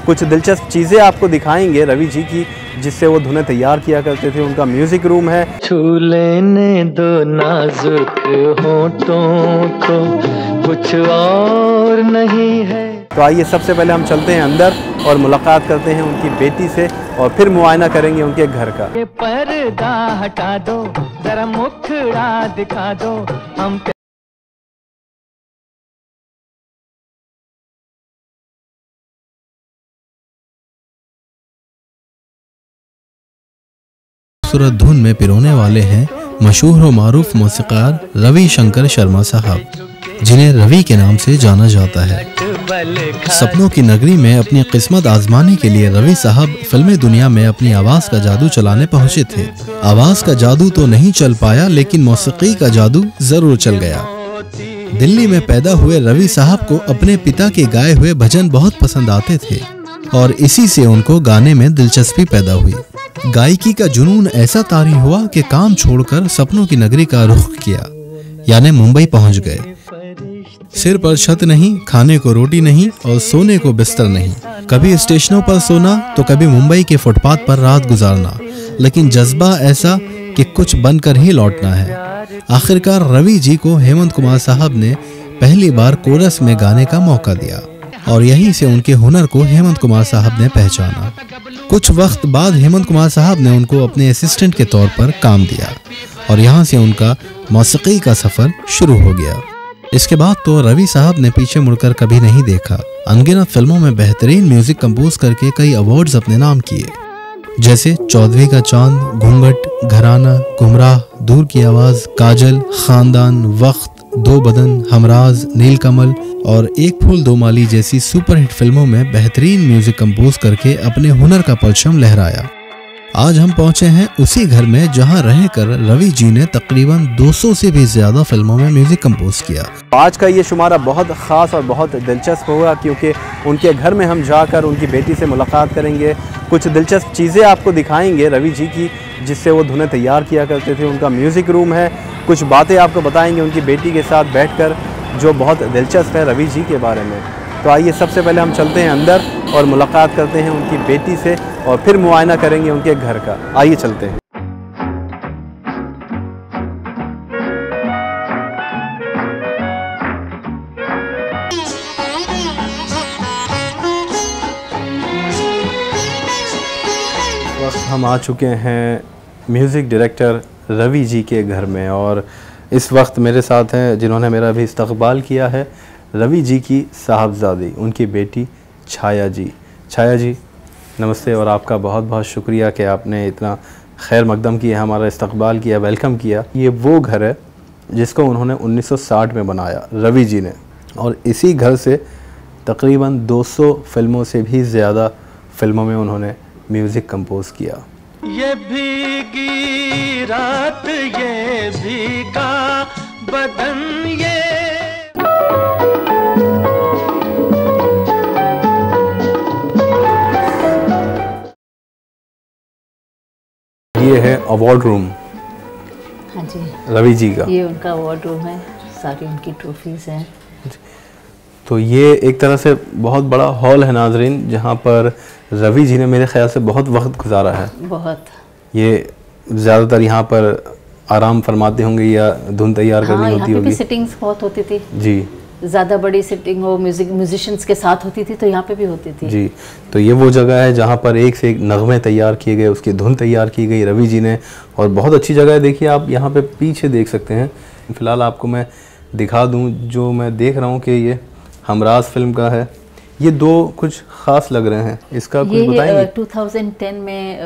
कुछ दिलचस्प चीज़ें आपको दिखाएंगे रवि जी की, जिससे वो धुनें तैयार किया करते थे। उनका म्यूज़िक रूम है। छू लेने दो नाजुक होठों को, कुछ और नहीं है। तो आइए सबसे पहले हम चलते हैं अंदर और मुलाकात करते हैं उनकी बेटी से, और फिर मुआयना करेंगे उनके घर का। ये पर्दा हटा दो, जरा मुखड़ा दिखा दो हम। खूबसूरत धुन में पिरोने वाले हैं मशहूर व मारूफ मौसीकार रवि शंकर शर्मा साहब, जिन्हें रवि के नाम से जाना जाता है। सपनों की नगरी में अपनी किस्मत आजमाने के लिए रवि साहब फिल्मी दुनिया में अपनी आवाज़ का जादू चलाने पहुंचे थे। आवाज़ का जादू तो नहीं चल पाया, लेकिन मौसीकी का जादू जरूर चल गया। दिल्ली में पैदा हुए रवि साहब को अपने पिता के गाए हुए भजन बहुत पसंद आते थे और इसी से उनको गाने में दिलचस्पी पैदा हुई। गायकी का जुनून ऐसा तारी हुआ कि काम छोड़कर सपनों की नगरी का रुख किया, यानी मुंबई पहुंच गए। सिर पर छत नहीं, खाने को रोटी नहीं और सोने को बिस्तर नहीं। कभी स्टेशनों पर सोना तो कभी मुंबई के फुटपाथ पर रात गुजारना, लेकिन जज्बा ऐसा कि कुछ बनकर ही लौटना है। आखिरकार रवि जी को हेमंत कुमार साहब ने पहली बार कोरस में गाने का मौका दिया और यहीं से उनके हुनर को हेमंत कुमार साहब ने पहचाना। कुछ वक्त बाद हेमंत कुमार साहब ने उनको अपने असिस्टेंट के तौर पर काम दिया और यहाँ से उनका मौसीकी का सफर शुरू हो गया। इसके बाद तो रवि साहब ने पीछे मुड़कर कभी नहीं देखा। अनगिनत फिल्मों में बेहतरीन म्यूजिक कंपोज करके कई अवार्ड्स अपने नाम किए, जैसे चौधरी का चांद, घूंघट, घराना, गुमराह, दूर की आवाज, काजल, खानदान, वक्त, दो बदन, हमराज, नीलकमल और एक फूल दो माली जैसी सुपरहिट फिल्मों में बेहतरीन म्यूजिक कंपोज करके अपने हुनर का परचम लहराया। आज हम पहुंचे हैं उसी घर में जहां रहकर रवि जी ने तकरीबन 200 से भी ज्यादा फिल्मों में म्यूजिक कंपोज किया। आज का ये शुमारा बहुत ख़ास और बहुत दिलचस्प होगा, क्योंकि उनके घर में हम जाकर उनकी बेटी से मुलाकात करेंगे। कुछ दिलचस्प चीज़ें आपको दिखाएंगे रवि जी की, जिससे वो धुनें तैयार किया करते थे। उनका म्यूज़िक रूम है। कुछ बातें आपको बताएंगे उनकी बेटी के साथ बैठकर, जो बहुत दिलचस्प है रवि जी के बारे में। तो आइए सबसे पहले हम चलते हैं अंदर और मुलाकात करते हैं उनकी बेटी से, और फिर मुआयना करेंगे उनके घर का। आइए चलते हैं। इस वक्त हम आ चुके हैं म्यूज़िक डायरेक्टर रवि जी के घर में, और इस वक्त मेरे साथ हैं जिन्होंने मेरा भी इस्तकबाल किया है, रवि जी की साहबजादी, उनकी बेटी छाया जी। छाया जी नमस्ते, और आपका बहुत बहुत शुक्रिया कि आपने इतना खैर मकदम किया, हमारा इस्तकबाल किया, वेलकम किया। ये वो घर है जिसको उन्होंने 1960 में बनाया रवि जी ने, और इसी घर से तकरीबन 200 फिल्मों से भी ज़्यादा फिल्मों में उन्होंने म्यूज़िक कंपोज किया। ये भीगी रात, ये भीगा बदन, ये है अवार्ड रूम। हाँ जी, रवि जी का ये उनका अवार्ड रूम है, सारी उनकी ट्रॉफीज़ हैं। तो ये एक तरह से बहुत बड़ा हॉल है नाजरीन, जहाँ पर रवि जी ने मेरे ख्याल से बहुत वक्त गुजारा है। बहुत। ये ज़्यादातर यहाँ पर आराम फरमाते होंगे या धुन तैयार करनी होती होगी। सिटिंग्स बहुत होती थी जी, ज़्यादा बड़ी सिटिंग हो, म्यूजिशियंस के साथ होती थी, तो यहाँ पे भी होती थी जी। तो ये वो जगह है जहाँ पर एक से एक नगमे तैयार किए गए, उसकी धुन तैयार की गई रवि जी ने, और बहुत अच्छी जगह है। देखिए आप यहाँ पे पीछे देख सकते हैं। फ़िलहाल आपको मैं दिखा दूँ, जो मैं देख रहा हूँ कि ये हमराज फिल्म का है। ये दो कुछ ख़ास लग रहे हैं, इसका कुछ बताएंगे? 2010 में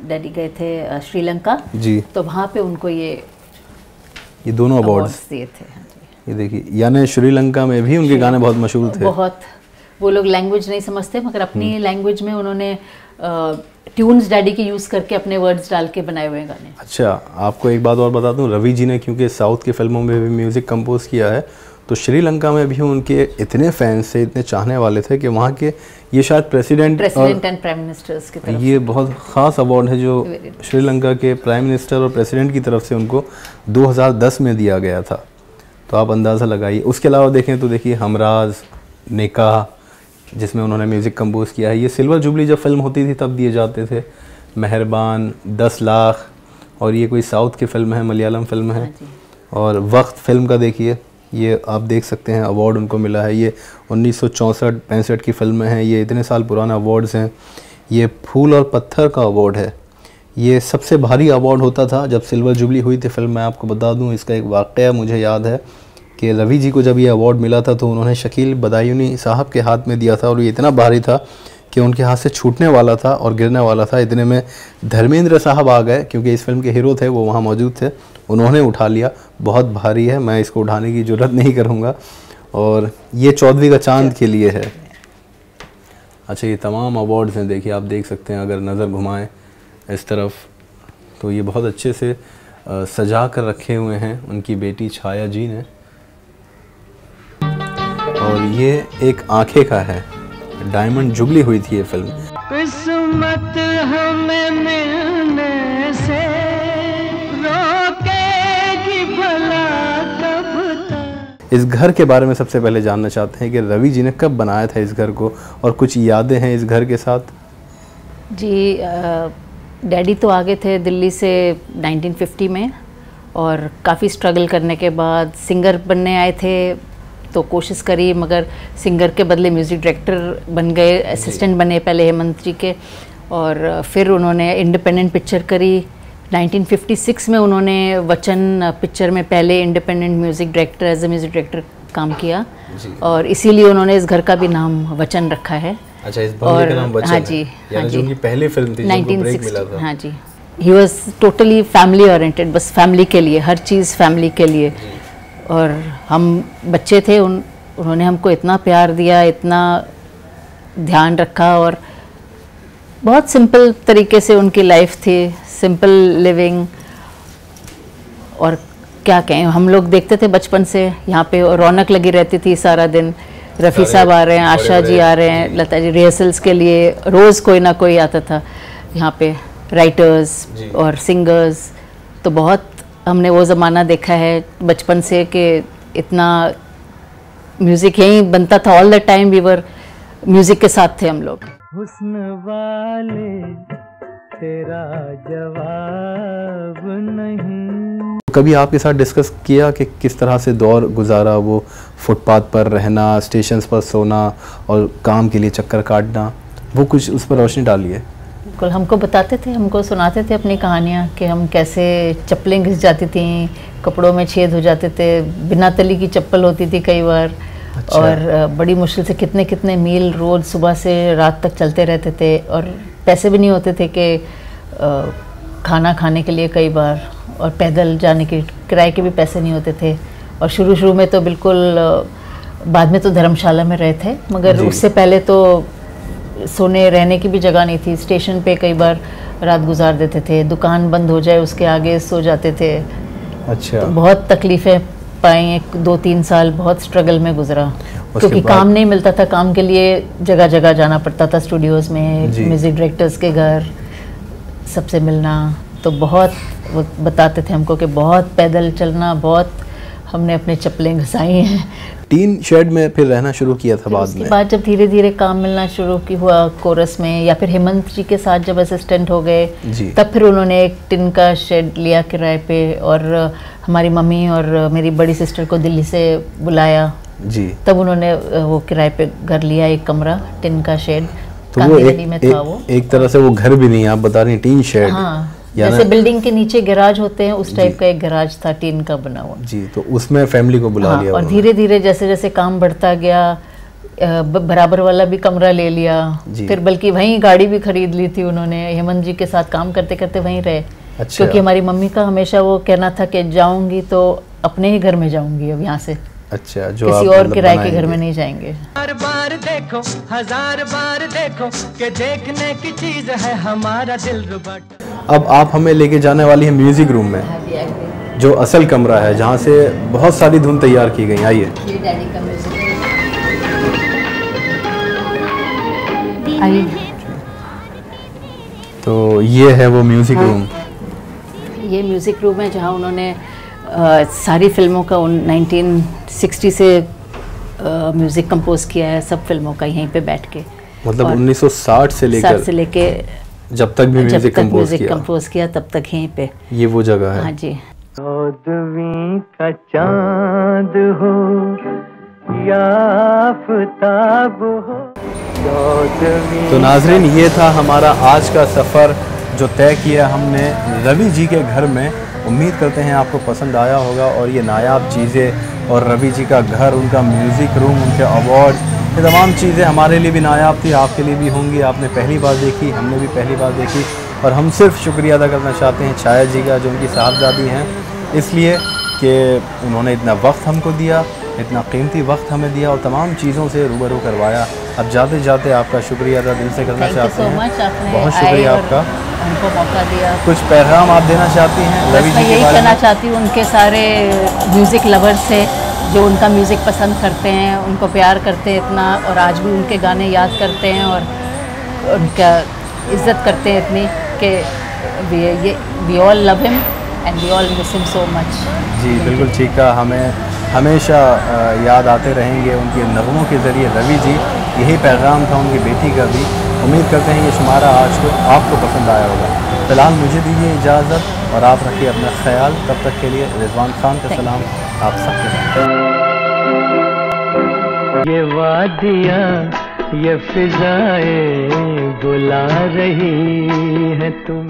डैडी गए थे श्रीलंका जी, तो वहाँ पे उनको ये दोनों अवार्ड्स दिए थे। ये देखिए, यानी श्रीलंका में भी उनके गाने बहुत मशहूर थे। बहुत, वो लोग लैंग्वेज नहीं समझते, मगर अपनी लैंग्वेज में उन्होंने ट्यून्स डैडी के यूज़ करके अपने वर्ड्स डाल के बनाए हुए गाने। अच्छा, आपको एक बात और बता दूं, रवि जी ने क्योंकि साउथ की फिल्मों में भी म्यूज़िक कंपोज किया है, तो श्रीलंका में भी उनके इतने फैंस थे, इतने चाहने वाले थे कि वहाँ के ये शायद प्रेसिडेंट एंड प्राइम मिनिस्टर्स की तरफ ये बहुत ख़ास अवार्ड है जो श्रीलंका के प्राइम मिनिस्टर और प्रेसिडेंट की तरफ से उनको 2010 में दिया गया था। तो आप अंदाज़ा लगाइए। उसके अलावा देखें तो देखिए हमराज, निकाह, जिसमें उन्होंने म्यूज़िक कंपोज किया है। ये सिल्वर जुबली जब फिल्म होती थी तब दिए जाते थे, मेहरबान, 10 लाख, और ये कोई साउथ की फ़िल्म है, मलयालम फ़िल्म है। और वक्त फ़िल्म का देखिए, ये आप देख सकते हैं अवार्ड उनको मिला है। ये 1964-65 की फ़िल्म है, ये इतने साल पुराना अवार्ड्स हैं। ये फूल और पत्थर का अवार्ड है, ये सबसे भारी अवार्ड होता था जब सिल्वर जुबली हुई थी फिल्म। मैं आपको बता दूं, इसका एक वाक़या मुझे याद है कि रवि जी को जब ये अवार्ड मिला था तो उन्होंने शकील बदायूनी साहब के हाथ में दिया था, और ये इतना भारी था कि उनके हाथ से छूटने वाला था और गिरने वाला था। इतने में धर्मेंद्र साहब आ गए, क्योंकि इस फिल्म के हीरो थे, वो वहाँ मौजूद थे, उन्होंने उठा लिया। बहुत भारी है, मैं इसको उठाने की ज़रूरत नहीं करूँगा। और ये चौधरी का चांद के लिए है। अच्छा, ये तमाम अवार्ड्स हैं, देखिए आप देख सकते हैं, अगर नज़र घुमाएं इस तरफ तो ये बहुत अच्छे से सजा कर रखे हुए हैं उनकी बेटी छाया जी ने। और ये एक आंखें का है, डायमंड जुबली हुई थी ये फिल्म। किस्मत हमें मिलने से रोकेगी भला कब तक। इस घर के बारे में सबसे पहले जानना चाहते हैं कि रवि जी ने कब बनाया था इस घर को, और कुछ यादें हैं इस घर के साथ? जी, डैडी तो आ गए थे दिल्ली से 1950 में, और काफ़ी स्ट्रगल करने के बाद सिंगर बनने आए थे, तो कोशिश करी, मगर सिंगर के बदले म्यूज़िक डायरेक्टर बन गए, असिस्टेंट बने पहले हेमंत जी के, और फिर उन्होंने इंडिपेंडेंट पिक्चर करी। 1956 में उन्होंने वचन पिक्चर में पहले independent music director, as a music director काम किया, और इसीलिए उन्होंने इस घर का भी नाम वचन रखा है। अच्छा, इस बंगले का नाम वचन हाँ है। जी, यानी हाँ जो जी, उनकी पहली फिल्म थी, जिसको ब्रेक मिला था। हाँ जी, he was totally family oriented, बस फैमिली के लिए, हर चीज़ फैमिली के लिए। और हम बच्चे थे, उन्होंने हमको इतना प्यार दिया, इतना ध्यान रखा, और बहुत सिंपल तरीके से उनकी लाइफ थी, सिंपल लिविंग। और क्या कहें, हम लोग देखते थे बचपन से, यहाँ पे रौनक लगी रहती थी सारा दिन। रफ़ी साहब आ रहे हैं, आशा जी आ रहे हैं, लता जी, रिहर्सल्स के लिए रोज़ कोई ना कोई आता था यहाँ पे, राइटर्स और सिंगर्स। तो बहुत हमने वो ज़माना देखा है बचपन से कि इतना म्यूज़िक यहीं बनता था, all the time we were music के साथ थे हम लोग। हुस्न वाले तेरा जवाब नहीं। कभी आपके साथ डिस्कस किया कि किस तरह से दौर गुजारा, वो फुटपाथ पर रहना, स्टेशंस पर सोना और काम के लिए चक्कर काटना, वो कुछ उस पर रोशनी डाली है? बिल्कुल, हमको बताते थे, हमको सुनाते थे अपनी कहानियाँ कि हम कैसे चप्पलें घिस जाती थी, कपड़ों में छेद हो जाते थे, बिना तली की चप्पल होती थी कई बार। अच्छा। और बड़ी मुश्किल से कितने कितने मील रोज़ सुबह से रात तक चलते रहते थे, और पैसे भी नहीं होते थे कि खाना खाने के लिए कई बार, और पैदल जाने के किराए के भी पैसे नहीं होते थे। और शुरू में तो बिल्कुल, बाद में तो धर्मशाला में रहे थे, मगर उससे पहले तो सोने रहने की भी जगह नहीं थी। स्टेशन पे कई बार रात गुजार देते थे, दुकान बंद हो जाए उसके आगे सो जाते थे। अच्छा। तो बहुत तकलीफ़ें पाई, 2-3 साल बहुत स्ट्रगल में गुजरा, क्योंकि काम नहीं मिलता था। काम के लिए जगह जगह जाना पड़ता था, स्टूडियोज़ में, म्यूज़िक डायरेक्टर्स के घर, सबसे मिलना। तो बहुत वो बताते थे हमको कि बहुत पैदल चलना, बहुत हमने अपने चप्पलें घिसाई हैं। टीन शेड में फिर रहना शुरू किया था बाद में? उसके बाद जब धीरे धीरे काम मिलना शुरू हुआ कोरस में, या फिर हेमंत जी के साथ जब असिस्टेंट हो गए, तब फिर उन्होंने एक टिन का शेड लिया किराए पे, और हमारी मम्मी और मेरी बड़ी सिस्टर को दिल्ली से बुलाया जी। तब उन्होंने वो किराए पे घर लिया, एक कमरा, टिन का शेड। तो वो एक तरह से वो घर भी नहीं, आप बता रही टीन शेड। हाँ, जैसे बिल्डिंग के नीचे गैराज होते हैं, उस टाइप का एक गैराज था, टीन का बना हुआ जी। तो उसमें फैमिली को बुला लिया। और धीरे धीरे जैसे जैसे काम बढ़ता गया, बराबर वाला भी कमरा ले लिया, फिर बल्कि वहीं गाड़ी भी खरीद ली थी उन्होंने। हेमंत जी के साथ काम करते करते वहीं रहे। अच्छा। क्योंकि हमारी मम्मी का हमेशा वो कहना था कि जाऊंगी तो अपने ही घर में जाऊंगी अब यहाँ से। अच्छा, जो किसी और किराए के घर में नहीं जाएंगे। हर बार देखो, हजार बार देखो कि देखने की चीज है हमारा दिलरुबा। अब आप हमें लेके जाने वाली है म्यूजिक रूम में, जो असल कमरा है, जहाँ से बहुत सारी धुन तैयार की गई। आइए। तो ये है वो म्यूजिक रूम। ये म्यूजिक रूम है जहाँ उन्होंने सारी फिल्मों का 1960 से म्यूज़िक कंपोज किया है सब फिल्मों का यहीं पे बैठ के। मतलब 1960 से लेके जब तक भी म्यूजिक कंपोज किया तब तक यहीं पे ये वो जगह है। हाँ जी। चौदहवीं का चांद हो या आफताब हो। तो नाजरीन, ये था हमारा आज का सफ़र जो तय किया हमने रवि जी के घर में। उम्मीद करते हैं आपको पसंद आया होगा और ये नायाब चीज़ें और रवि जी का घर, उनका म्यूज़िक रूम, उनके अवार्ड, ये तमाम चीज़ें हमारे लिए भी नायाब थी, आपके लिए भी होंगी। आपने पहली बार देखी, हमने भी पहली बार देखी और हम सिर्फ शुक्रिया अदा करना चाहते हैं छाया जी का जो उनकी साहबजादी हैं, इसलिए कि उन्होंने इतना वक्त हमको दिया, इतना कीमती वक्त हमें दिया और तमाम चीज़ों से रूबरू करवाया। अब जाते जाते आपका शुक्रिया अदा दिल से करना चाहते हैं। बहुत शुक्रिया आपका, उनको मौका दिया। कुछ पैगाम आप देना चाहती हैं रवि जी? मैं यही कहना चाहती हूँ उनके सारे म्यूज़िक लवर्स से जो उनका म्यूज़िक पसंद करते हैं, उनको प्यार करते हैं इतना और आज भी उनके गाने याद करते हैं और उनका इज़्ज़त करते हैं इतनी कि we all love him and we all miss him so much. जी बिल्कुल ठीक है, हमें हमेशा याद आते रहेंगे उनके नगमों के ज़रिए रवि जी। यही पैगाम था उनकी बेटी का भी। उम्मीद करते हैं ये शुमारा आज को आपको पसंद आया होगा। फ़िलहाल मुझे दीजिए इजाज़त और आप रखिए अपना ख्याल। तब तक के लिए रिजवान खान का सलाम आप सबके साथ। ये वादियाँ ये फिजाएं बुला रही हैं तुम।